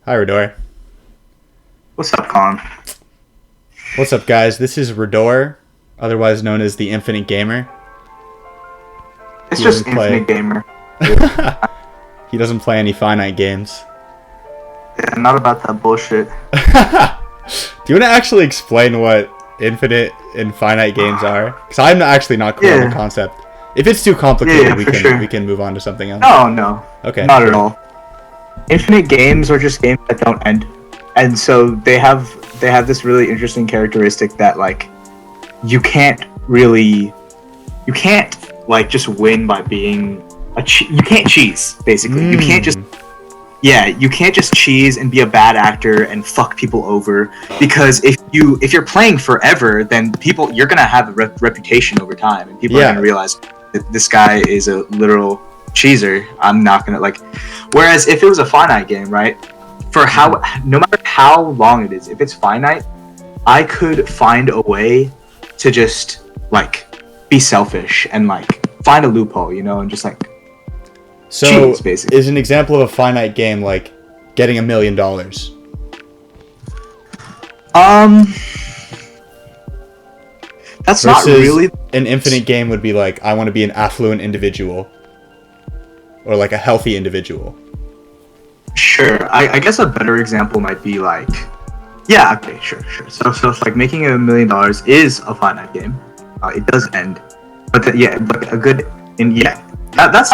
Hi, Rador. What's up, Colin? What's up, guys? This is Rador, otherwise known as the Infinite Gamer. It's just Infinite Gamer. He doesn't play any finite games. Yeah, not about that bullshit. Do you want to actually explain what infinite and finite games are? Because I'm actually not clear on the concept. If it's too complicated, we can move on to something else. No. Okay. Not at all. Infinite games are just games that don't end, and so they have this really interesting characteristic that like you can't like just win by being you can't cheese basically. You can't just you can't just cheese and be a bad actor and fuck people over, because if you're playing forever, then you're gonna have a reputation over time, and people are gonna realize that this guy is a literal cheeser. I'm not gonna like. Whereas if it was a finite game, right? No matter how long it is, if it's finite, I could find a way to just like be selfish and like find a loophole, and just like. So, cheese, is an example of a finite game like getting $1 million? That's not really. An infinite game would be like, I want to be an affluent individual, or like a healthy individual. Sure, I guess a better example might be like, sure. So it's like making $1 million is a finite game. It does end, but a good That's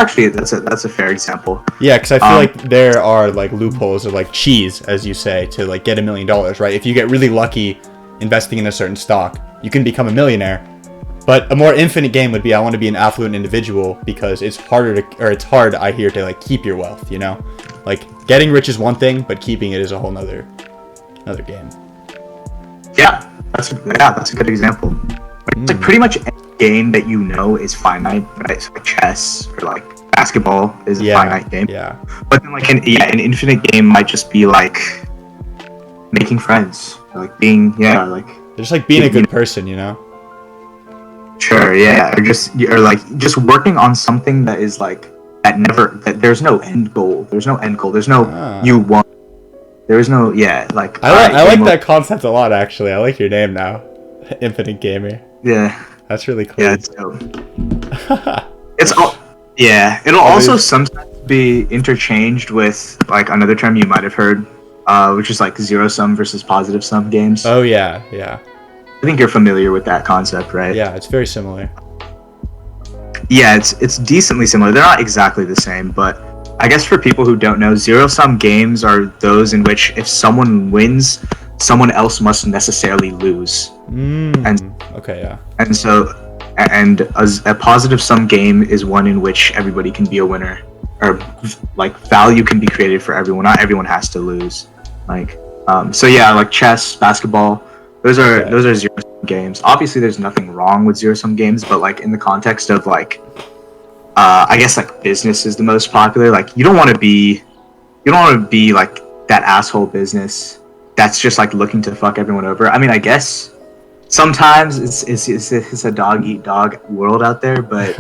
a fair example. Yeah, because I feel like there are like loopholes or like cheese, as you say, to like get $1 million, right? If you get really lucky investing in a certain stock, you can become a millionaire. But a more infinite game would be, I want to be an affluent individual, because it's hard, I hear, to like keep your wealth, Like getting rich is one thing, but keeping it is a whole nother game. Yeah, that's a good example. It's like pretty much any game that is finite, right? So like chess or like basketball is a finite game. Yeah. But then like an infinite game might just be like making friends, or like being just like being a good person, Sure, or like just working on something that is like that there's no end goal. There's no you won. There's no like. I like that concept a lot, actually. I like your name now, Infinite Gamer. Yeah. That's really cool. Yeah, it's dope. It'll also sometimes be interchanged with like another term you might have heard, which is like zero sum versus positive sum games. Oh yeah. I think you're familiar with that concept, right? Yeah, it's very similar. Yeah, it's decently similar. They're not exactly the same, but I guess for people who don't know, zero sum games are those in which if someone wins, someone else must necessarily lose. And a positive sum game is one in which everybody can be a winner, or like value can be created for everyone. Not everyone has to lose. Like like chess, basketball, those are zero sum games. Obviously there's nothing wrong with zero sum games, but like in the context of like I guess like business is the most popular. Like you don't want to be like that asshole business that's just like looking to fuck everyone over. I mean, I guess sometimes it's a dog eat dog world out there, but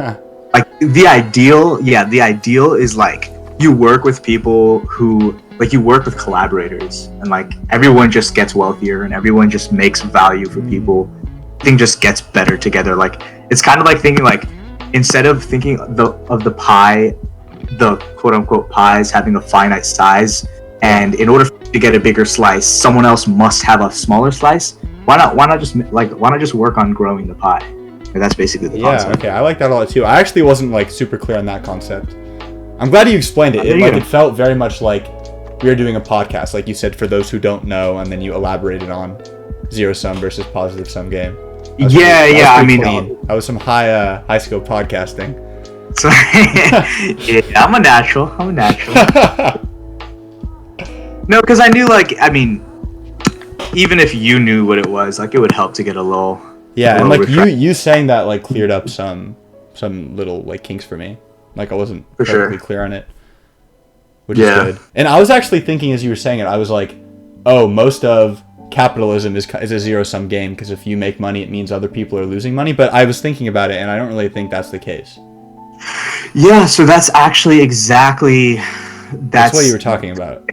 like the ideal is like you work with people who like you work with collaborators, and like everyone just gets wealthier and everyone just makes value for people. Everything just gets better together. Like it's kind of like thinking like instead of thinking of the pie, the quote unquote pies having a finite size, and in order to get a bigger slice, someone else must have a smaller slice. Why not just work on growing the pie? And that's basically the concept. Okay, I like that a lot too. I actually wasn't like super clear on that concept. I'm glad you explained it. It felt very much like we were doing a podcast, like you said, for those who don't know, and then you elaborated on zero sum versus positive sum game. I mean, that was some high skill podcasting. So, yeah, I'm a natural. No, because I knew, like, I mean, even if you knew what it was, like, it would help to get a little. Yeah, and like you saying that like cleared up some little like kinks for me. Like I wasn't perfectly clear on it, which is good. And I was actually thinking as you were saying it, I was like, oh, most of capitalism is a zero sum game, because if you make money, it means other people are losing money. But I was thinking about it, and I don't really think that's the case. Yeah, so that's actually exactly That's what you were talking about.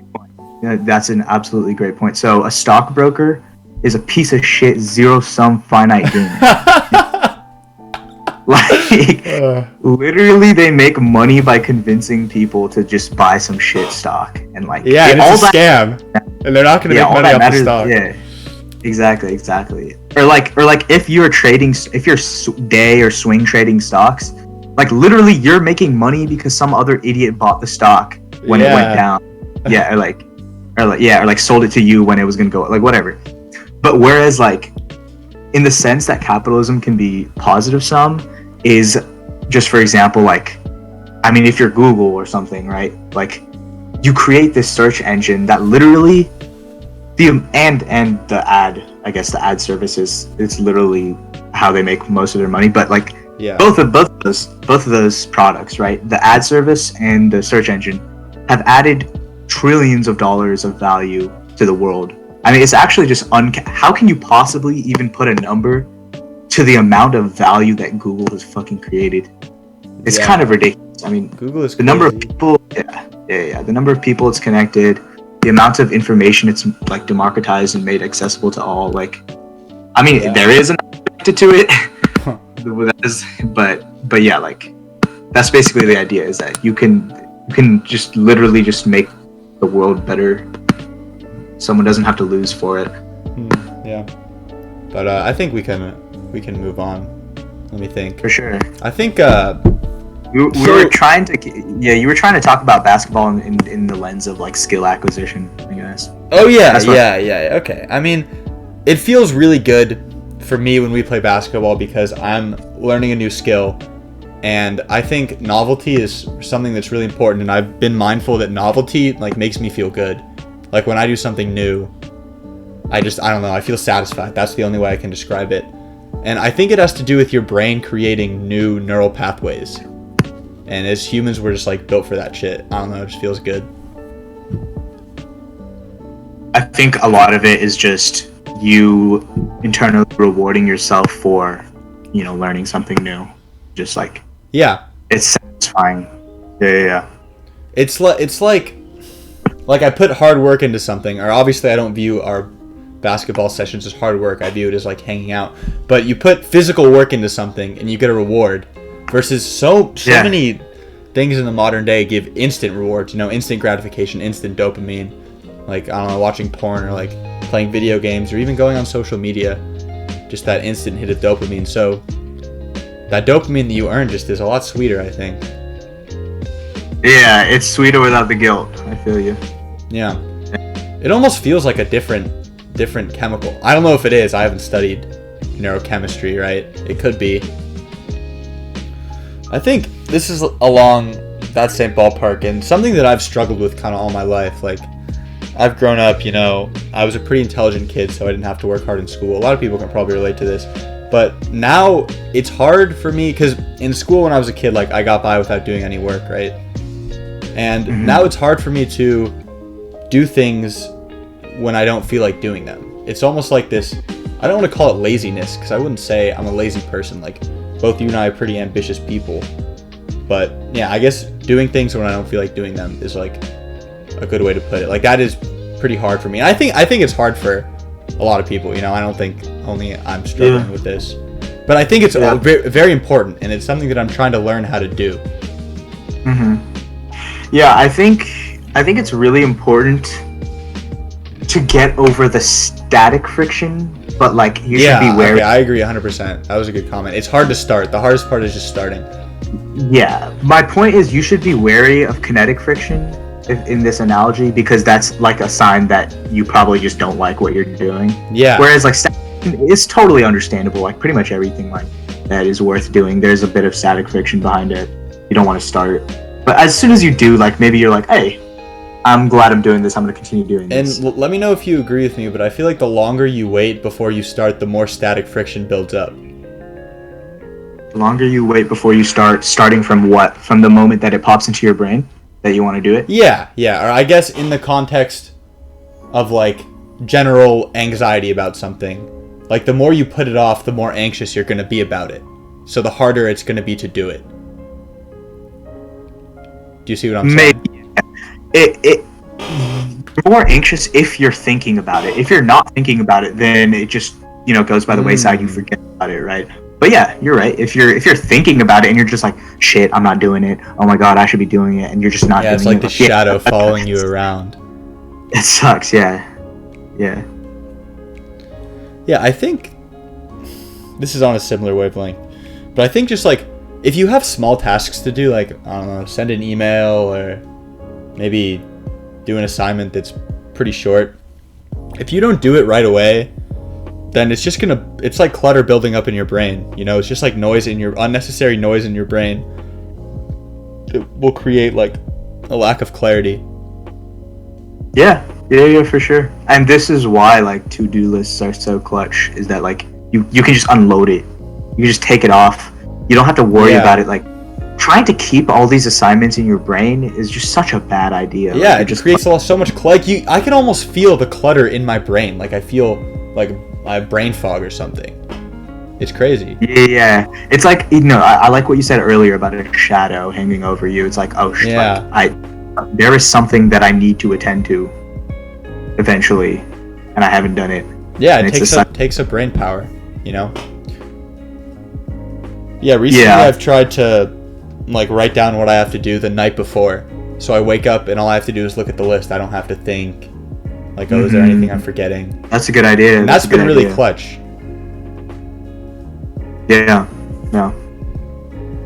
that's an absolutely great point. So a stockbroker is a piece of shit zero-sum finite gamer. Like, literally, they make money by convincing people to just buy some shit stock, and like, yeah, and it's a scam, and they're not going to make money off the stock. Yeah, exactly. Or like, if you're day or swing trading stocks, like literally, you're making money because some other idiot bought the stock when it went down. Yeah, or like sold it to you when it was going to go, like whatever. But whereas like, in the sense that capitalism can be positive sum, is just, for example, like, I mean, if you're Google or something, right? Like, you create this search engine that literally and the ad services, it's literally how they make most of their money. But like, both of those products, right? The ad service and the search engine have added trillions of dollars of value to the world. I mean, it's actually just how can you possibly even put a number to the amount of value that Google has fucking created? It's kind of ridiculous. I mean, Google is the number of people, the number of people it's connected, the amount of information it's like democratized and made accessible to all. Like, I mean, there is an aspect to it, but yeah, like, that's basically the idea, is that you can just literally just make the world better. Someone doesn't have to lose for it. Yeah, but I think we can move on. Let me think. For sure. I think we were trying to. Yeah, you were trying to talk about basketball in the lens of like skill acquisition, I guess. Oh yeah, yeah. Okay. I mean, it feels really good for me when we play basketball because I'm learning a new skill, and I think novelty is something that's really important. And I've been mindful that novelty like makes me feel good. Like when I do something new, I don't know, I feel satisfied. That's the only way I can describe it. And I think it has to do with your brain creating new neural pathways. And as humans, we're just like built for that shit. I don't know, it just feels good. I think a lot of it is just you internally rewarding yourself for, learning something new. Just like, it's satisfying. Yeah. It's like I put hard work into something, or obviously I don't view our basketball sessions as hard work. I view it as like hanging out. But you put physical work into something and you get a reward, versus so many things in the modern day give instant rewards, instant gratification, instant dopamine. Like, I don't know, watching porn or like playing video games or even going on social media, just that instant hit of dopamine. So that dopamine that you earn just is a lot sweeter, I think. Yeah, it's sweeter without the guilt. I feel you. Yeah. It almost feels like a different chemical. I don't know if it is. I haven't studied neurochemistry, right? It could be. I think this is along that same ballpark, and something that I've struggled with kind of all my life. Like, I've grown up, I was a pretty intelligent kid, so I didn't have to work hard in school. A lot of people can probably relate to this. But now it's hard for me, because in school when I was a kid, like, I got by without doing any work, right? And now it's hard for me to do things when I don't feel like doing them. It's almost like this, I don't want to call it laziness, because I wouldn't say I'm a lazy person. Like, both you and I are pretty ambitious people. But yeah, I guess doing things when I don't feel like doing them is like a good way to put it. Like, that is pretty hard for me. I think it's hard for a lot of people, I don't think only I'm struggling with this. But I think it's very, very important, and it's something that I'm trying to learn how to do. Yeah, I think it's really important to get over the static friction, but like you should be wary. Yeah, I agree 100%. That was a good comment. It's hard to start. The hardest part is just starting. Yeah, my point is you should be wary of kinetic friction in this analogy, because that's like a sign that you probably just don't like what you're doing. Yeah. Whereas like static friction is totally understandable. Like pretty much everything like that is worth doing. There's a bit of static friction behind it. You don't want to start. But as soon as you do, like, maybe you're like, hey, I'm glad I'm doing this. I'm going to continue doing this. And let me know if you agree with me, but I feel like the longer you wait before you start, the more static friction builds up. The longer you wait before you start, starting from what? From the moment that it pops into your brain that you want to do it? Yeah. Or I guess in the context of, like, general anxiety about something. Like, the more you put it off, the more anxious you're going to be about it. So the harder it's going to be to do it. Do you see what I'm saying? Maybe. You're more anxious if you're thinking about it. If you're not thinking about it, then it just, goes by the wayside. You forget about it, right? But yeah, you're right. If you're thinking about it and you're just like, shit, I'm not doing it. Oh my god, I should be doing it, and you're just not doing it. Yeah, it's like the shadow following you around. It sucks, yeah. Yeah. Yeah, I think this is on a similar wavelength. But I think just like, if you have small tasks to do, like, I don't know, send an email or maybe do an assignment that's pretty short. If you don't do it right away, then it's like clutter building up in your brain. It's just like unnecessary noise in your brain. It will create like a lack of clarity. Yeah, for sure. And this is why like to-do lists are so clutch, is that like you can just unload it. You can just take it off. You don't have to worry about it. Like, trying to keep all these assignments in your brain is just such a bad idea. Yeah, it just creates so much clutter. I can almost feel the clutter in my brain. Like, I feel like I have brain fog or something. It's crazy. Yeah, it's like, I like what you said earlier about a shadow hanging over you. It's like, oh shit, there is something that I need to attend to eventually, and I haven't done it. Yeah, it takes up brain power. Yeah, recently I've tried to like write down what I have to do the night before, so I wake up and all I have to do is look at the list. I don't have to think like, is there anything I'm forgetting? That's a good idea. And that's been really clutch. Yeah.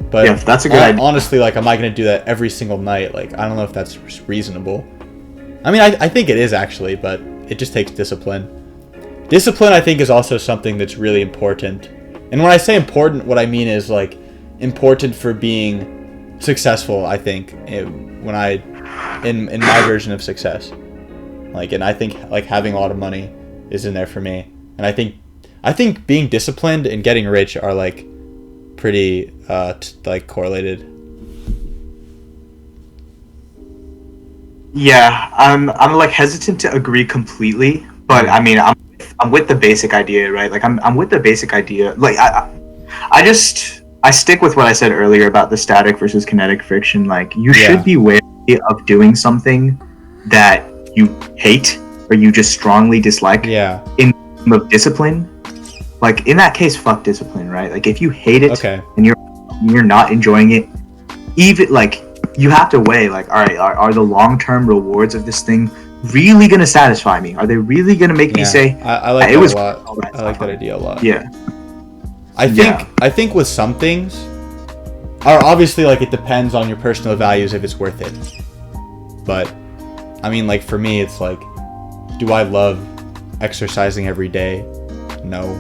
But yeah, that's a good idea. Honestly, like, am I gonna do that every single night? Like, I don't know if that's reasonable. I mean, I think it is actually, but it just takes discipline. Discipline, I think, is also something that's really important. And when I say important, what I mean is like important for being successful. I think in my version of success, like, and I think like having a lot of money is in there for me. And I think being disciplined and getting rich are like pretty like correlated. Yeah, I'm like hesitant to agree completely, but I mean, I'm with the basic idea, right? Like, I'm with the basic idea. Like, I stick with what I said earlier about the static versus kinetic friction. Like, you should be wary of doing something that you hate or you just strongly dislike. Yeah. In the name of discipline. Like, in that case, fuck discipline, right? Like, if you hate it and you're not enjoying it, even like, you have to weigh like, all right, are the long-term rewards of this thing really gonna satisfy me? Are they really gonna make me say, I like that a lot. I like that idea a lot. Yeah. I think with some things, or obviously like it depends on your personal values if it's worth it. But I mean, like, for me, it's like, do I love exercising every day? No.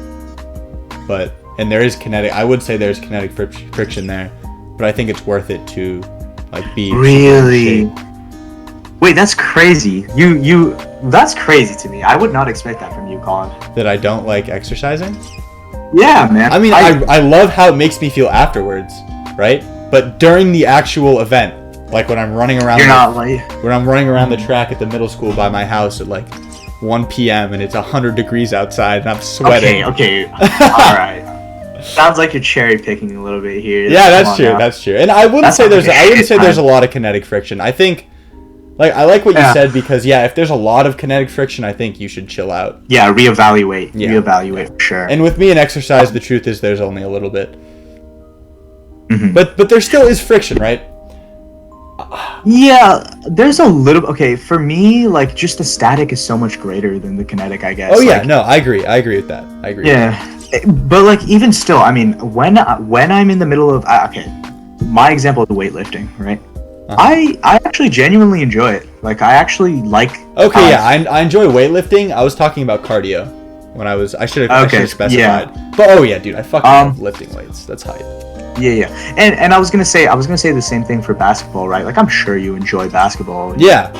But and I would say there's kinetic friction there, but I think it's worth it to like be really. Wait, that's crazy. That's crazy to me. I would not expect that from you, Colin. That I don't like exercising? Yeah, man. I mean, I love how it makes me feel afterwards, right? But during the actual event, like when I'm running around, when I'm running around the track at the middle school by my house at like 1 p.m. and it's 100 degrees outside and I'm sweating. Okay. All right. Sounds like you're cherry picking a little bit here. Yeah, that's true. And I wouldn't say there's a lot of kinetic friction. I think, like, I like what you said, because if there's a lot of kinetic friction, I think you should chill out. Yeah, reevaluate for sure. And with me in exercise, the truth is there's only a little bit. Mm-hmm. But there still is friction, right? Yeah, there's a little. Okay, for me, like, just the static is so much greater than the kinetic, I guess. Oh yeah, no, I agree with that. Yeah. But like, even still, I mean, when I'm in the middle of my example is weightlifting, right? Uh-huh. I actually genuinely enjoy it. Like, I actually like. Okay, I enjoy weightlifting. I was talking about cardio when I should have specified. Yeah. But dude, I fucking love lifting weights. That's hype. Yeah. And I was gonna say the same thing for basketball, right? Like, I'm sure you enjoy basketball. Yeah.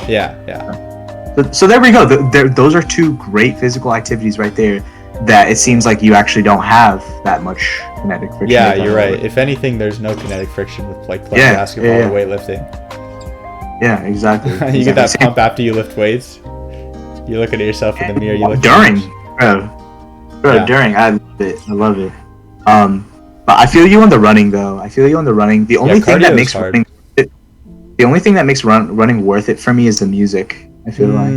So there we go. Those are two great physical activities right there. That it seems like you actually don't have that much kinetic friction. Yeah, you're right. If anything, there's no kinetic friction with like playing basketball or weightlifting. Yeah, exactly. You get that pump after you lift weights. You look at yourself in the mirror. You look during. I love it. But I feel you on the running though. The only thing that makes running. The only thing that makes running worth it for me is the music. I feel like.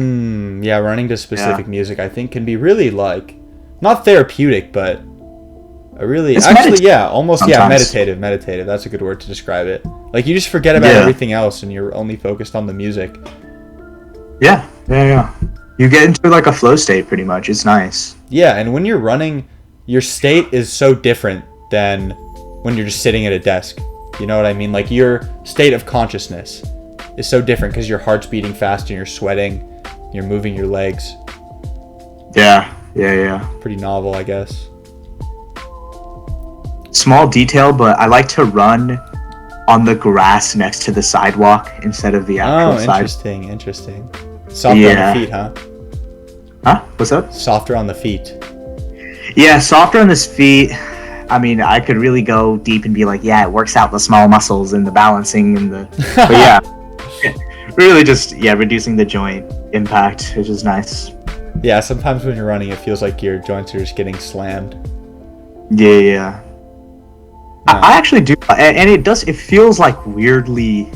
Yeah, running to specific music I think can be really like not therapeutic, but a really almost sometimes. meditative. That's a good word to describe it. Like you just forget about everything else and you're only focused on the music. Yeah. You get into like a flow state pretty much. It's nice. Yeah, and when you're running, your state is so different than when you're just sitting at a desk. You know what I mean? Like your state of consciousness is so different because your heart's beating fast and you're sweating, you're moving your legs. Yeah. Pretty novel, I guess. Small detail, but I like to run on the grass next to the sidewalk instead of the actual side. Interesting. Softer on the feet, huh? Huh? What's up? Softer on the feet. Yeah, softer on the feet. I mean, I could really go deep and be like, yeah, it works out the small muscles and the balancing and the... But yeah, really just, reducing the joint impact, which is nice. Yeah, sometimes when you're running, it feels like your joints are just getting slammed. Yeah. I actually do, and it feels like weirdly...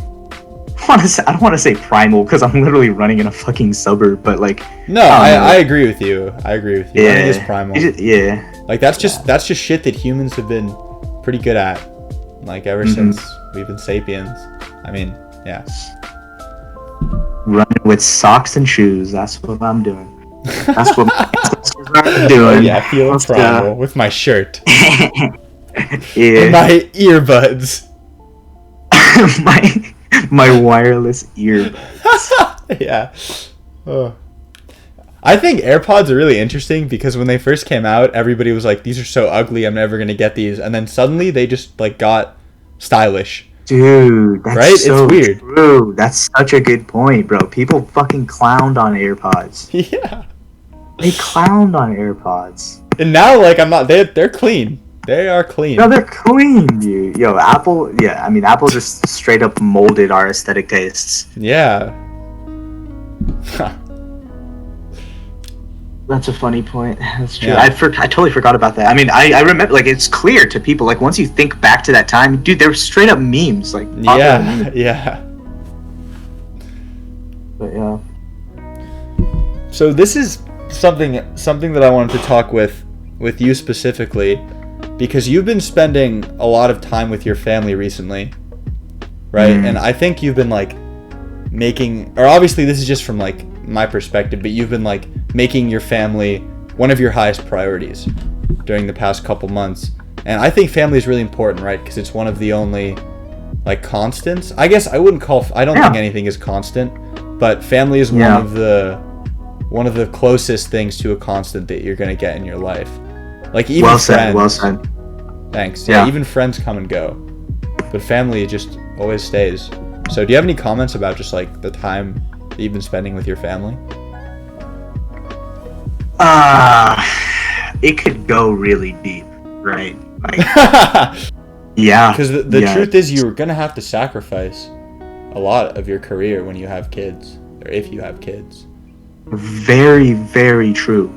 I don't want to say primal because I'm literally running in a fucking suburb, but like... No, I agree with you. Yeah. Running is primal. Yeah. Like that's just shit that humans have been pretty good at, like ever since we've been sapiens. I mean, yeah. Running with socks and shoes. That's what I'm doing. That's what I'm doing. Oh, yeah, feeling primal with my shirt. Yeah. And my earbuds. my wireless earbuds. Yeah. Oh. I think AirPods are really interesting because when they first came out, everybody was like, these are so ugly, I'm never going to get these. And then suddenly they just like got stylish. Dude, that's right? So it's weird. True. That's such a good point, bro. People fucking clowned on AirPods. Yeah. They clowned on AirPods. And now, like, they're clean. They are clean. No, they're clean, dude. Yo, Apple, I mean, Apple just straight up molded our aesthetic tastes. Yeah. That's a funny point. That's true. Yeah. I totally forgot about that. I mean, I remember, like, it's clear to people, like, once you think back to that time, dude, they were straight up memes, like, memes. Yeah. But, yeah. So this is something that I wanted to talk with you specifically, because you've been spending a lot of time with your family recently, right? And I think you've been, like, or obviously this is just from, like, my perspective, but you've been, like, making your family one of your highest priorities during the past couple months. And I think family is really important, right? Because it's one of the only, like, constants. I guess I don't think anything is constant, but family is one of the closest things to a constant that you're going to get in your life. Like, even friends. Well said. Thanks. Yeah, even friends come and go, but family just always stays. So do you have any comments about just, like, the time that you've been spending with your family? It could go really deep, right? Like, yeah. Because the truth is, you're gonna have to sacrifice a lot of your career when you have kids, or if you have kids. Very, very true.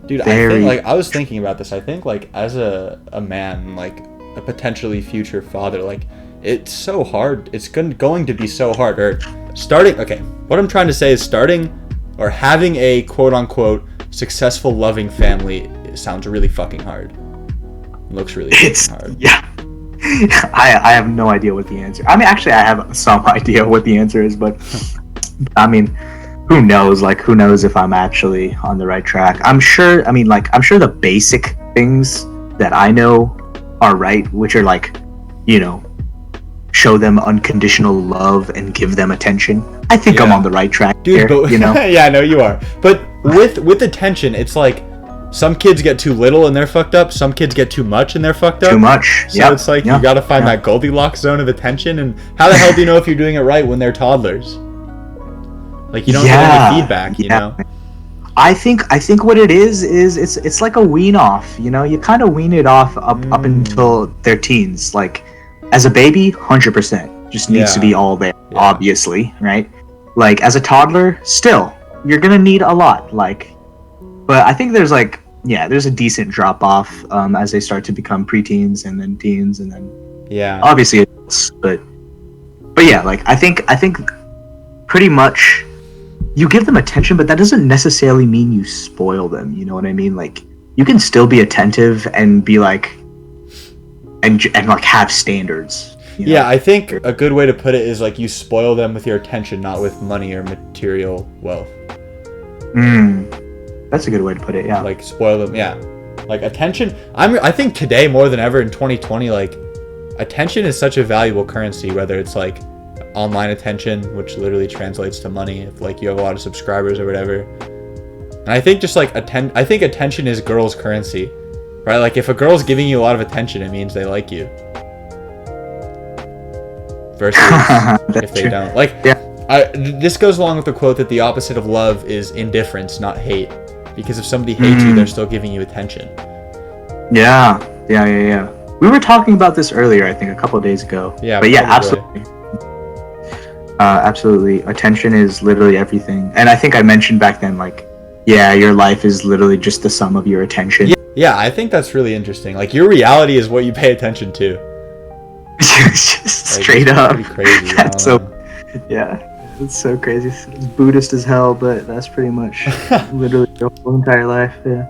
Dude, I think, like, I was thinking about this. I think, like, as a man, like, a potentially future father, like, it's so hard. It's going to be so hard. Or what I'm trying to say is starting or having a quote-unquote successful, loving family, it sounds really fucking hard. It looks really fucking hard. Yeah. I have no idea what the answer... I mean, actually, I have some idea what the answer is, but... I mean, who knows? Like, who knows if I'm actually on the right track? I'm sure the basic things that I know are right, which are, like, you know, show them unconditional love and give them attention. I think I'm on the right track, dude. Here, but, you know? Yeah, I know you are. But with attention, it's like some kids get too little and they're fucked up. Some kids get too much and they're fucked up. Too much. So it's like you gotta find that Goldilocks zone of attention. And how the hell do you know if you're doing it right when they're toddlers? Like, you don't get any feedback, you know? I think what it is it's like a wean off. You know, you kind of wean it off up until they're teens. Like, as a baby, 100% just needs to be all there, obviously, right? Like, as a toddler, still, you're gonna need a lot. Like, but I think there's there's a decent drop off as they start to become preteens and then teens and then obviously adults. But But yeah, like I think pretty much you give them attention, but that doesn't necessarily mean you spoil them. You know what I mean? Like you can still be attentive and be like, and like have standards. You know? Yeah, I think a good way to put it is like you spoil them with your attention, not with money or material wealth. That's a good way to put it. Yeah. Like spoil them. Yeah. Like attention. I think today more than ever in 2020, like attention is such a valuable currency. Whether it's like online attention, which literally translates to money if like you have a lot of subscribers or whatever. And I think just like I think attention is girls' currency, right? Like if a girl's giving you a lot of attention, it means they like you. Versus if they don't. Like, this goes along with the quote that the opposite of love is indifference, not hate. Because if somebody hates you, they're still giving you attention. Yeah. We were talking about this earlier, I think, a couple of days ago. Yeah, but yeah, absolutely. Absolutely. Attention is literally everything. And I think I mentioned back then, like, yeah, your life is literally just the sum of your attention. Yeah, I think that's really interesting. Like, your reality is what you pay attention to. Just like, straight up. Pretty crazy. That's so, yeah. It's so crazy. It's Buddhist as hell, but that's pretty much literally your whole entire life. Yeah.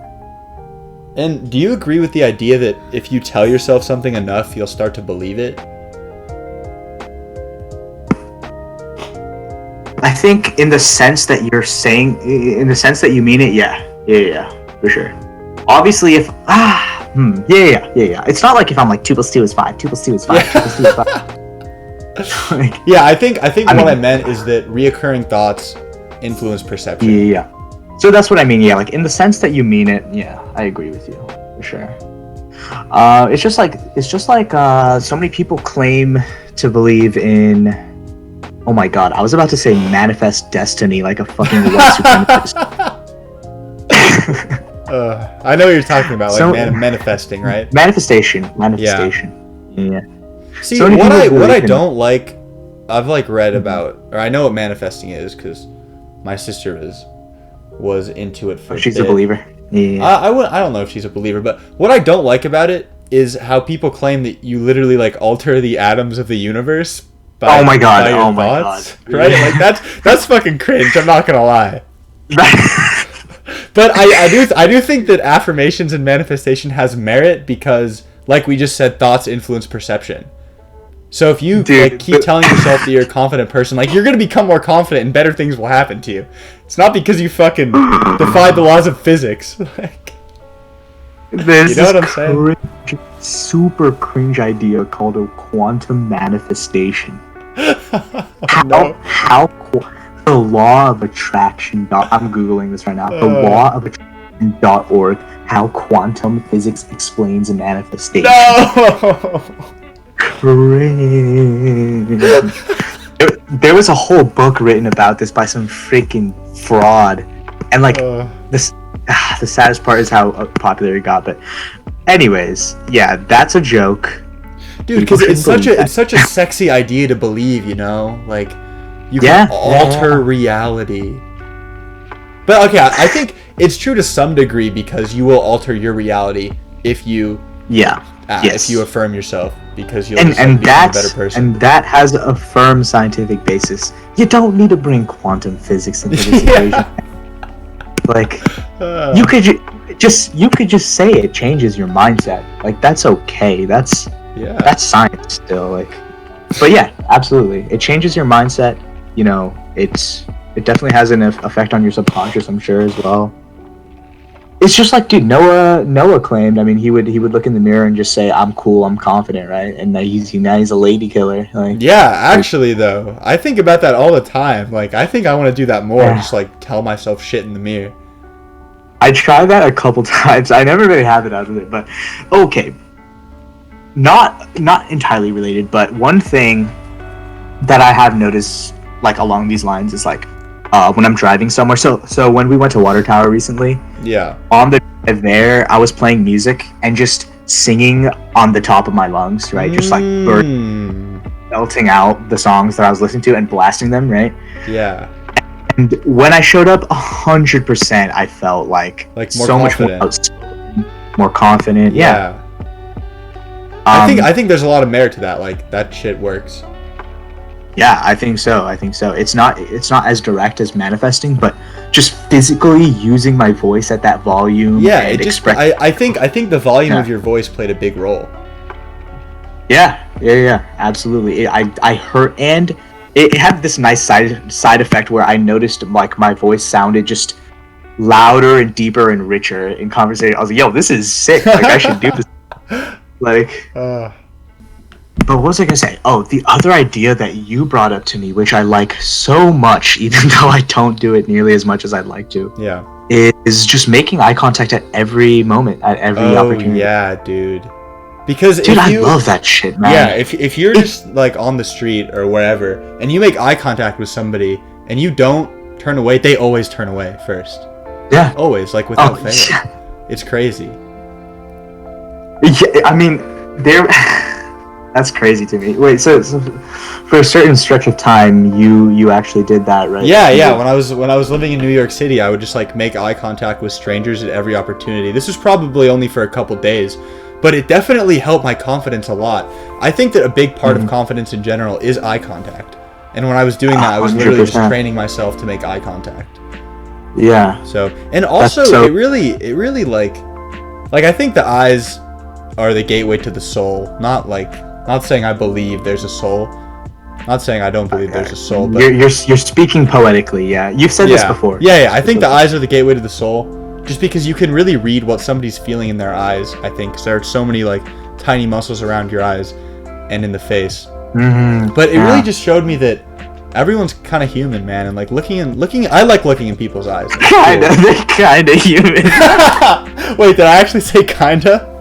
And do you agree with the idea that if you tell yourself something enough, you'll start to believe it? I think in the sense that you're saying, in the sense that you mean it, yeah, for sure. Obviously, if yeah. It's not like if I'm like 2 + 2 is 5, 2 + 2 is 5, 2 + 2 is 5. Like, yeah, I think what I meant is that reoccurring thoughts influence perception. Yeah. So that's what I mean. Yeah, like in the sense that you mean it. Yeah, I agree with you for sure. It's just like so many people claim to believe in. Oh my god, I was about to say manifest destiny like a fucking white supremacist. I know what you're talking about, like manifesting, right? Manifestation. Yeah. See, so what I don't like, I've like read about, or I know what manifesting is because my sister was into it for. She's a believer. Yeah. I don't know if she's a believer, but what I don't like about it is how people claim that you literally like alter the atoms of the universe. By, oh my god! By your thoughts, right? Like that's fucking cringe. I'm not gonna lie. But I do think that affirmations and manifestation has merit because, like we just said, thoughts influence perception. So if you keep telling yourself that you're a confident person, like you're gonna become more confident and better things will happen to you. It's not because you fucking defied the laws of physics. Like, you know what I'm saying? Super cringe idea called a quantum manifestation. How the law of attraction. I'm googling this right now. The law of attraction.org. How quantum physics explains a manifestation. No. There was a whole book written about this by some freaking fraud, and like the saddest part is how popular it got. But anyways, yeah, that's a joke, dude. Because it's such a sexy idea to believe, you know, like you can alter reality. But okay, I think it's true to some degree because you will alter your reality if you if you affirm yourself. Because you'll become a better person. And that has a firm scientific basis. You don't need to bring quantum physics into this equation. Like, you could just say it changes your mindset. Like, that's okay. That's science still. Like, but yeah, absolutely, it changes your mindset. You know, it definitely has an effect on your subconscious, I'm sure, as well. It's just like, dude, Noah claimed. I mean, he would look in the mirror and just say, "I'm cool, I'm confident," right? And now he's a lady killer. Like, yeah, actually, though, I think about that all the time. Like, I think I want to do that more. Just like tell myself shit in the mirror. I tried that a couple times. I never really had it out of it, but okay. Not entirely related, but one thing that I have noticed, like along these lines, is like. When I'm driving somewhere, so when we went to Water Tower recently, on the drive there, I was playing music and just singing on the top of my lungs, right? Just like belting out the songs that I was listening to and blasting them, right? Yeah. And when I showed up, 100%, I felt like more so confident. Much more confident. Yeah. I think there's a lot of merit to that. Like that shit works. Yeah, I think so. It's not as direct as manifesting, but just physically using my voice at that volume. Yeah, and it just I think the volume of your voice played a big role. Yeah, absolutely. I heard, and it had this nice side effect where I noticed like my voice sounded just louder and deeper and richer in conversation. I was like, yo, this is sick. Like, I should do this. Like, but what was I gonna say? Oh, the other idea that you brought up to me, which I like so much, even though I don't do it nearly as much as I'd like to. Yeah. Is just making eye contact at every moment, at every opportunity. Yeah, dude. Because dude, I love that shit, man. Yeah, if you're just like on the street or wherever, and you make eye contact with somebody, and you don't turn away, they always turn away first. Yeah. Always, like without fail. Yeah. It's crazy. Yeah, I mean, that's crazy to me. Wait, so for a certain stretch of time, you actually did that, right? Yeah. When I was living in New York City, I would just like make eye contact with strangers at every opportunity. This was probably only for a couple days, but it definitely helped my confidence a lot. I think that a big part of confidence in general is eye contact. And when I was doing that, I was literally 100%. Just training myself to make eye contact. Yeah. So, and also it really like I think the eyes are the gateway to the soul. Not saying I believe there's a soul. Not saying I don't believe there's a soul, but you're speaking poetically, yeah. You've said this before. Yeah. I think the eyes are the gateway to the soul, just because you can really read what somebody's feeling in their eyes. I think because there are so many like tiny muscles around your eyes and in the face. Mm-hmm. But it really just showed me that everyone's kind of human, man, and like looking. I like looking in people's eyes. They're kind of human. Wait, did I actually say kinda?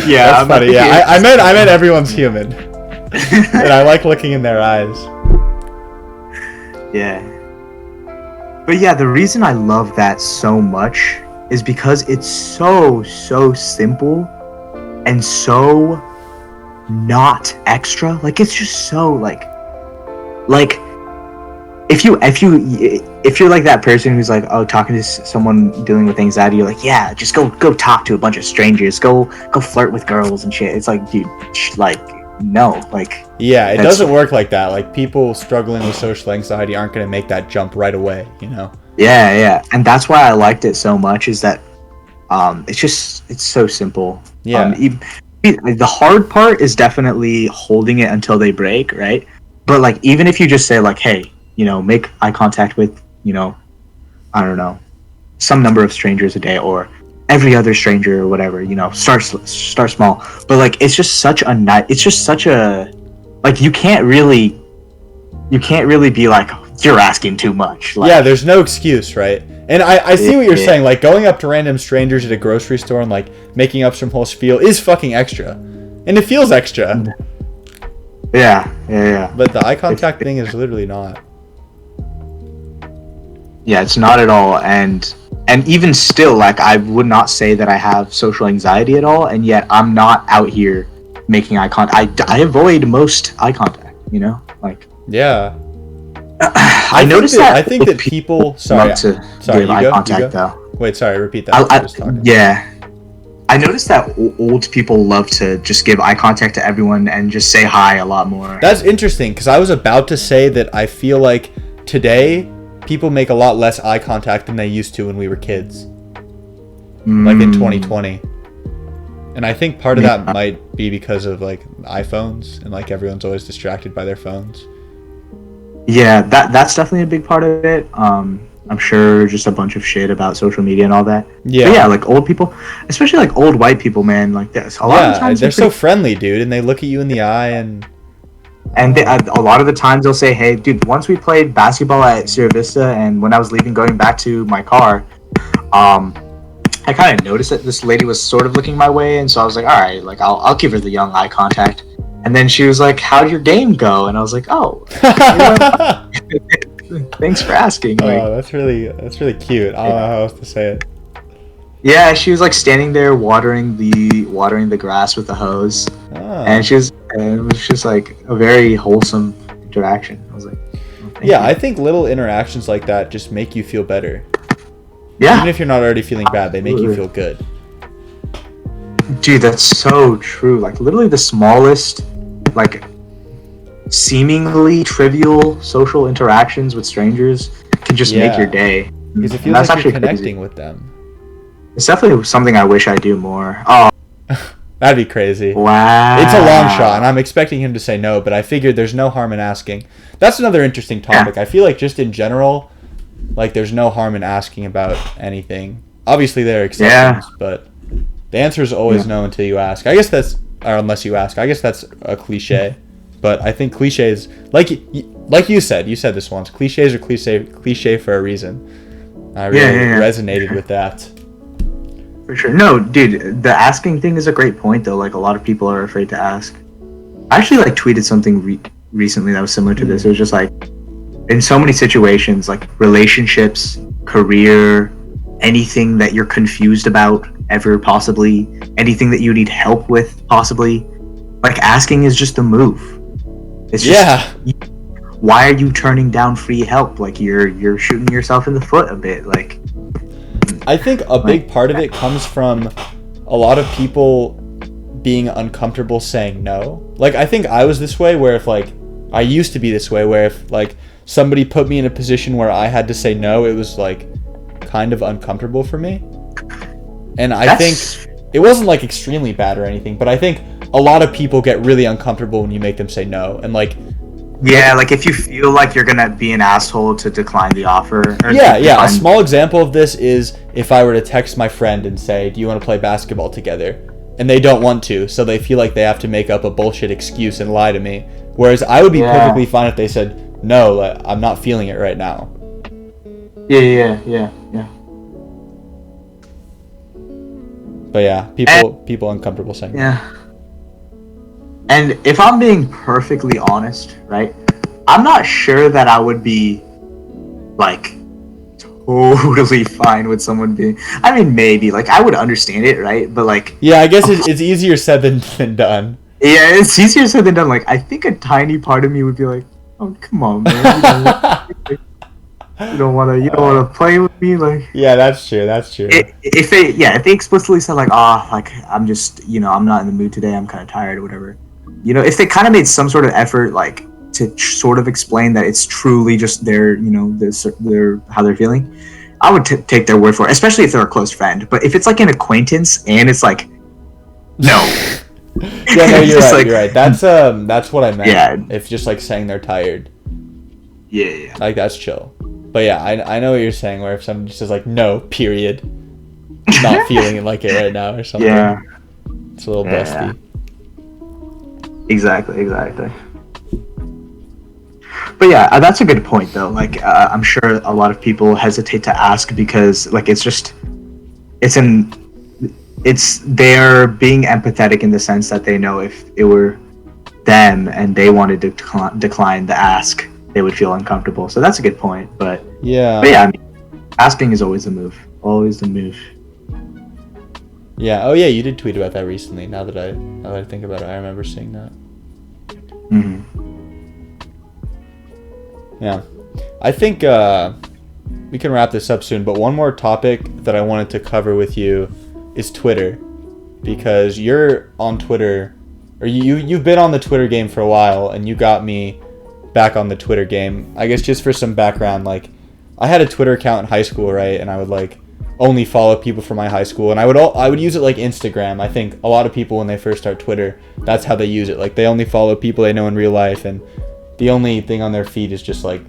Yeah, that's funny. Yeah, I meant everyone's human, and I like looking in their eyes. Yeah, but yeah, the reason I love that so much is because it's so simple and so not extra. Like, it's just so like if you're like that person who's like, oh, talking to someone dealing with anxiety, you're like, yeah, just go talk to a bunch of strangers, go flirt with girls and shit. It's like, dude, like, no, like, yeah, it doesn't work like that. Like, people struggling with social anxiety aren't going to make that jump right away, you know? Yeah, and that's why I liked it so much, is that it's so simple. Yeah. The hard part is definitely holding it until they break, right? But like, even if you just say like, hey, you know, make eye contact with, you know, I don't know, some number of strangers a day, or every other stranger, or whatever, you know, start small. But like, it's just such a like, you can't really be like, you're asking too much. Like, yeah, there's no excuse, right? And I see what you're saying. Like, going up to random strangers at a grocery store and like making up some whole spiel is fucking extra, and it feels extra. Yeah. But the eye contact thing is literally not. Yeah, it's not at all. And even still, like, I would not say that I have social anxiety at all, and yet I'm not out here making eye contact. I avoid most eye contact, you know? Like, yeah. I noticed that. I think that people sorry, give eye contact though. Wait, sorry, repeat that. Yeah. I noticed that old people love to just give eye contact to everyone and just say hi a lot more. That's interesting, because I was about to say that I feel like today people make a lot less eye contact than they used to when we were kids. Like in 2020. And I think part of that might be because of like iPhones, and like everyone's always distracted by their phones. Yeah, that's definitely a big part of it. I'm sure just a bunch of shit about social media and all that. Yeah. But yeah, like old people, especially like old white people, man, like this. A lot of the times they're so friendly, dude, and they look at you in the eye and they, a lot of the times they'll say, hey, dude, once we played basketball at Sierra Vista, and when I was leaving, going back to my car, I kind of noticed that this lady was sort of looking my way, and so I was like, all right, like I'll give her the young eye contact. And then she was like, how'd your game go? And I was like, oh, thanks for asking. Like, oh, that's really cute. I don't know how else to say it. Yeah, she was like standing there watering the grass with the hose, and it was just like a very wholesome interaction. I was like, oh, yeah, you. I think little interactions like that just make you feel better. Yeah, even if you're not already feeling bad, they make you feel good. Dude, that's so true. Like, literally the smallest seemingly trivial social interactions with strangers can just make your day. Because it feels like you're connecting with them. It's definitely something I wish I do more. Oh, that'd be crazy. Wow. It's a long shot, and I'm expecting him to say no, but I figured there's no harm in asking. That's another interesting topic. I feel like just in general, like there's no harm in asking about anything. Obviously there are exceptions, but the answer is always no until you ask. I guess that's, or unless you ask. I guess that's a cliche. But I think cliches, like you said this once, cliches are cliche for a reason. I really resonated with that. For sure. No, dude, the asking thing is a great point, though. Like, a lot of people are afraid to ask. I actually, like, tweeted something recently that was similar to this. It was just, like, in so many situations, like, relationships, career, anything that you're confused about, ever, possibly, anything that you need help with, possibly, like, asking is just a move. It's just, why are you turning down free help? Like, you're shooting yourself in the foot a bit, like... I think a big part of it comes from a lot of people being uncomfortable saying no. Like, I think I was this way where if, like, I used to be this way where if, like, somebody put me in a position where I had to say no, it was, like, kind of uncomfortable for me. And I think it wasn't, like, extremely bad or anything, but I think a lot of people get really uncomfortable when you make them say no. And, like... Yeah, like if you feel like you're gonna be an asshole to decline the offer. A small example of this is if I were to text my friend and say, do you want to play basketball together? And they don't want to, so they feel like they have to make up a bullshit excuse and lie to me. Whereas I would be perfectly fine if they said, no, I'm not feeling it right now. Yeah. But yeah, people uncomfortable saying that. And if I'm being perfectly honest, right, I'm not sure that I would be, like, totally fine with someone being... I mean, maybe. Like, I would understand it, right? But, like... Yeah, I guess it's easier said than done. Yeah, it's easier said than done. Like, I think a tiny part of me would be like, oh, come on, man. You don't want to play with me? Like... Yeah, that's true. If they explicitly said, like, I'm just, I'm not in the mood today, I'm kind of tired or whatever. If they kind of made some sort of effort, like, to sort of explain that it's truly just their how they're feeling, I would take their word for it, especially if they're a close friend. But if it's, like, an acquaintance and it's, like, no. Yeah, no, you're right, you're right. That's what I meant. Yeah. If just, like, saying they're tired. Yeah. Like, that's chill. But, yeah, I know what you're saying, where if somebody just says, like, no, period, not feeling like it right now or something. Yeah. It's a little busty. Exactly. But yeah, that's a good point though. Like, I'm sure a lot of people hesitate to ask because, like, they're being empathetic in the sense that they know if it were them and they wanted to decline the ask, they would feel uncomfortable. So that's a good point. But yeah, I mean, asking is always the move. Always the move. Yeah. Oh, yeah. You did tweet about that recently. Now that I think about it, I remember seeing that. Yeah. I think we can wrap this up soon. But one more topic that I wanted to cover with you is Twitter, because you're on Twitter, or you've been on the Twitter game for a while, and you got me back on the Twitter game. I guess just for some background, like, I had a Twitter account in high school, right? And I would, like, only follow people from my high school, and I would use it like Instagram. I think a lot of people, when they first start Twitter, that's how they use it. Like, they only follow people they know in real life, and the only thing on their feed is just, like,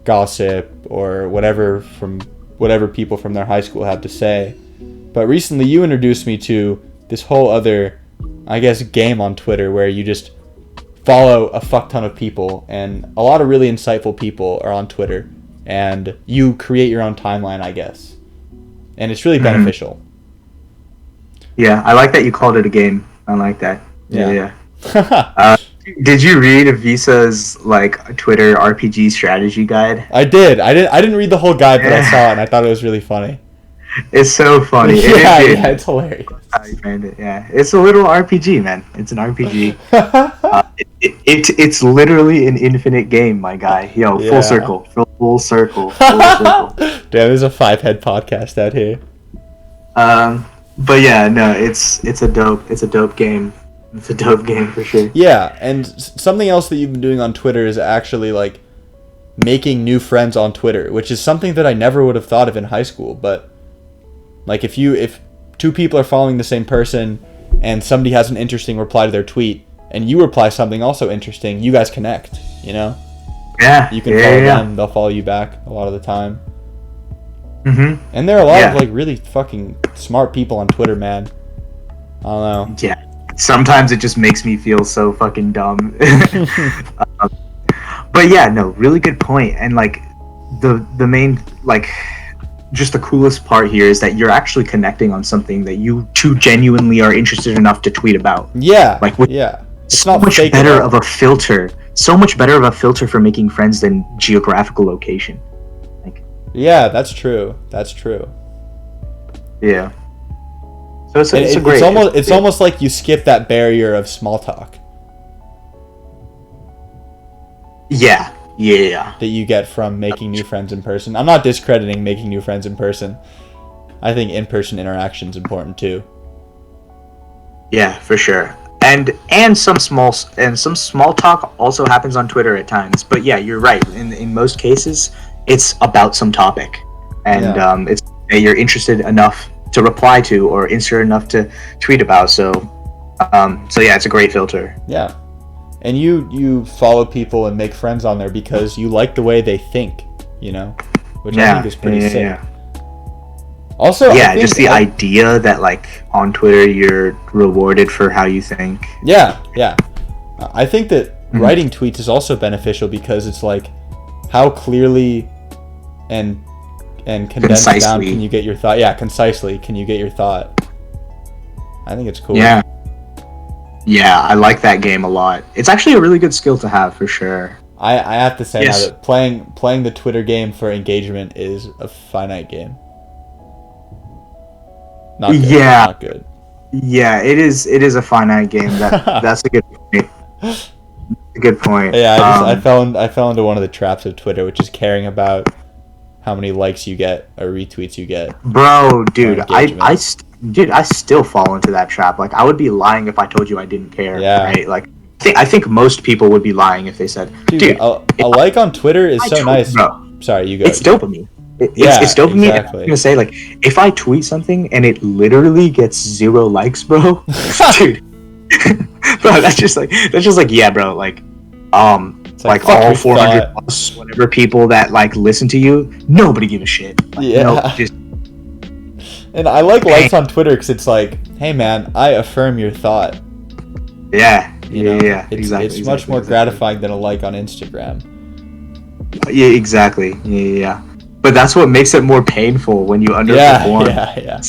gossip or whatever people from their high school have to say. But recently you introduced me to this whole other, I guess, game on Twitter where you just follow a fuck ton of people, and a lot of really insightful people are on Twitter, and you create your own timeline, I guess. And it's really beneficial. Yeah, I like that you called it a game. I like that. Yeah. Did you read Visa's, like, Twitter RPG strategy guide? I did. I didn't read the whole guide, but I saw it and I thought it was really funny. It's so funny. Yeah, it's hilarious. Yeah, it's a little RPG, man. It's an RPG. It's literally an infinite game, my guy. Yo, full circle. Full circle. Damn, there's a 5-head podcast out here. But yeah, no, it's a dope game. It's a dope game for sure. Yeah, and something else that you've been doing on Twitter is actually like making new friends on Twitter, which is something that I never would have thought of in high school. But like if two people are following the same person and somebody has an interesting reply to their tweet and you reply something also interesting, you guys connect, you know? Yeah. You can follow them, they'll follow you back a lot of the time. Mm-hmm. And there are a lot of like really fucking smart people on Twitter, man. I don't know. Yeah. Sometimes it just makes me feel so fucking dumb. But yeah, no, really good point. And like the main, like, just the coolest part here is that you're actually connecting on something that you two genuinely are interested enough to tweet about. Yeah. Like, it's so not much better of a filter. So much better of a filter for making friends than geographical location. Like, yeah, that's true. That's true. Yeah. So it's a great. It's almost like you skip that barrier of small talk. Yeah. That you get from making new friends in person. I'm not discrediting making new friends in person. I think in-person interaction is important too. Yeah, for sure. And some small talk also happens on Twitter at times. But yeah, you're right. In most cases, it's about some topic, and it's you're interested enough to reply to or interested enough to tweet about. So yeah, it's a great filter. Yeah. And you follow people and make friends on there because you like the way they think, you know, which I think is pretty sick. Yeah. Also, just the idea that like on Twitter you're rewarded for how you think. Yeah. I think that writing tweets is also beneficial because it's like how clearly and condensed down can you get your thought? Yeah, concisely can you get your thought? I think it's cool. Yeah, I like that game a lot. It's actually a really good skill to have for sure. I have to say now that playing the Twitter game for engagement is a finite game. Not good. Yeah. Not good. Yeah, it is a finite game. That's a good point. A good point. Yeah, I fell into one of the traps of Twitter, which is caring about how many likes you get or retweets you get. Bro, dude, I still fall into that trap. Like, I would be lying if I told you I didn't care. Yeah. Right? Like, I think most people would be lying if they said, dude, a like on Twitter is so nice. Bro, sorry, you go. It's dopamine. It's dopamine. Exactly. I'm gonna say, like, if I tweet something and it literally gets 0 likes, bro, dude, bro, that's just like, yeah, bro, like like all 400 plus whatever people that like listen to you, nobody give a shit. Like, and I like likes on Twitter because it's like, hey man, I affirm your thought. Yeah, exactly. It's much more gratifying than a like on Instagram. Yeah, exactly. Yeah. But that's what makes it more painful when you underperform. Yeah.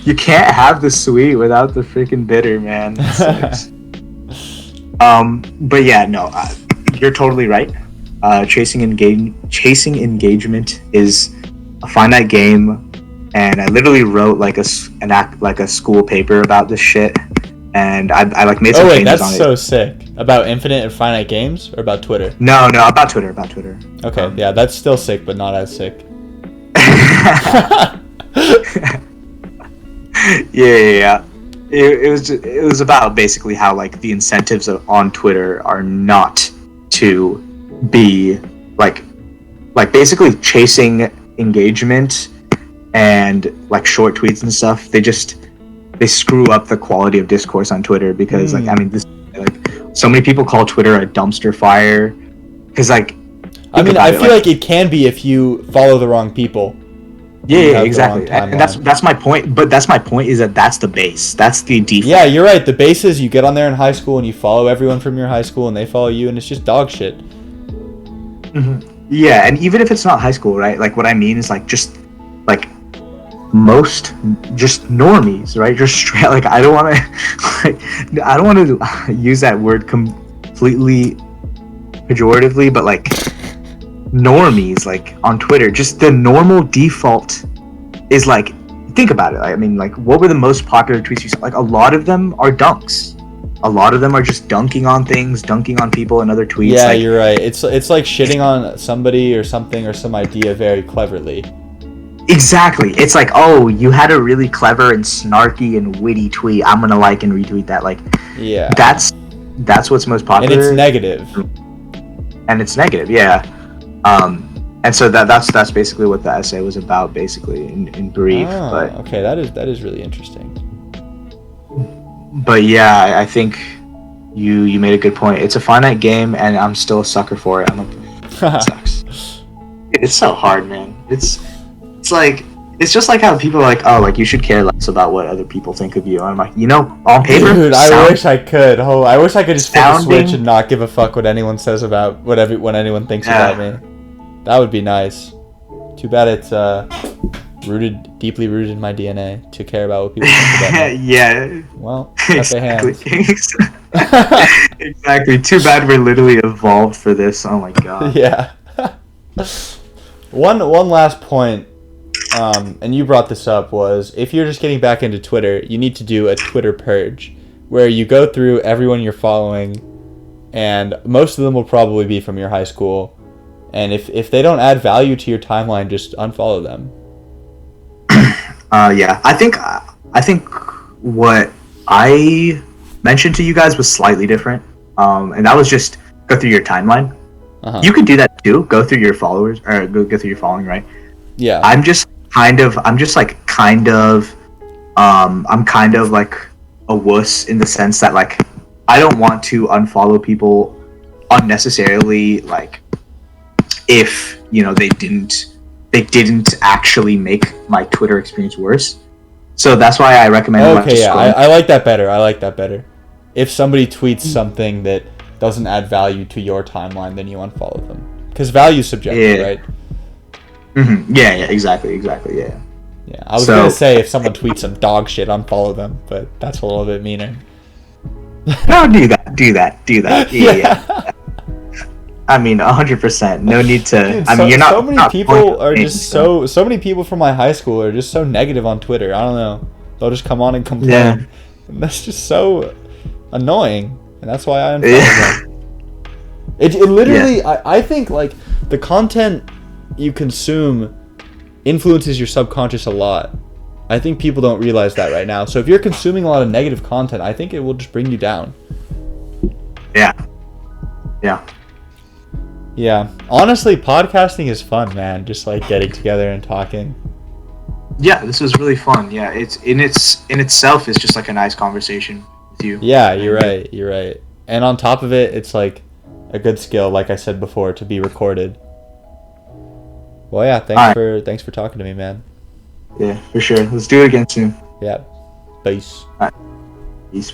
You can't have the sweet without the freaking bitter, man. But yeah, no, you're totally right. Chasing engagement is a finite game, and I literally wrote like a school paper about this shit, and I like made some changes on it. That's so sick. About infinite and finite games, or about Twitter? No, about Twitter. Okay, yeah, that's still sick, but not as sick. Yeah. It was about basically how like the incentives on Twitter are not to be like basically chasing engagement and like short tweets and stuff. They screw up the quality of discourse on Twitter because like, I mean, this like so many people call Twitter a dumpster fire because like I feel like it can be if you follow the wrong people. Yeah, exactly. And that's my point. But that's my point is that that's the base. That's the default. Yeah, you're right. The base is you get on there in high school and you follow everyone from your high school and they follow you and it's just dog shit. Mm-hmm. Yeah, and even if it's not high school, right? Like what I mean is like just like most just normies, right? Just straight. Like I don't want to use that word completely pejoratively, but like normies, like on Twitter, just the normal default is like, think about it. I mean, like, what were the most popular tweets you saw? Like, a lot of them are dunks. A lot of them are just dunking on things, dunking on people and other tweets. Yeah, like, you're right. It's like shitting on somebody or something or some idea very cleverly. Exactly. It's like, oh, you had a really clever and snarky and witty tweet. I'm gonna like and retweet that. Like, Yeah. that's what's most And popular. it's negative. And it's negative, yeah. And so that's basically what the essay was about, basically in brief. Oh, but okay, that is really interesting. But yeah, I think you made a good point. It's a finite game, and I'm still a sucker for it. I'm like, it sucks. It's so hard, man. It's like, it's just like how people are like, oh, like you should care less about what other people think of you. And I'm like, you know, on paper, Dude, I wish I could. Oh, I wish I could just flip a sounding- switch and not give a fuck what anyone says about what anyone thinks about me. That would be nice. Too bad it's deeply rooted in my DNA to care about what people think about me. Yeah. Well, cut their hands. Exactly. Too bad we're literally evolved for this. Oh my god. Yeah. One last point, and you brought this up, was if you're just getting back into Twitter, you need to do a Twitter purge, where you go through everyone you're following, and most of them will probably be from your high school. And if they don't add value to your timeline, just unfollow them. Yeah, I think what I mentioned to you guys was slightly different, and that was just go through your timeline. Uh-huh. You could do that too. Go through your followers, or go through your following, right? Yeah. I'm kind of like a wuss in the sense that like I don't want to unfollow people unnecessarily, like if they didn't actually make my Twitter experience worse. So that's why I recommend. Okay, yeah, I like that better. If somebody tweets something that doesn't add value to your timeline, then you unfollow them. Because value is subjective, right? Mm-hmm. Yeah, exactly, yeah. Yeah, I was gonna say if someone tweets some dog shit, unfollow them, but that's a little bit meaner. No, do that. Yeah. I mean, 100%. No need to. Dude, I mean, you're not. So many people are just so many people from my high school are just so negative on Twitter. I don't know. They'll just come on and complain. Yeah. And that's just so annoying, and that's why I unfollow them. It literally, I think like the content you consume influences your subconscious a lot. I think people don't realize that right now. So if you're consuming a lot of negative content, I think it will just bring you down. Yeah. Yeah, honestly, podcasting is fun, man. Just like getting together and talking. Yeah, this was really fun. Yeah, it's in itself is just like a nice conversation with you. Yeah, you're right. And on top of it, it's like a good skill, like I said before, to be recorded. Well, yeah, thanks for talking to me, man. Yeah, for sure. Let's do it again soon. Yeah. Peace. All right. Peace.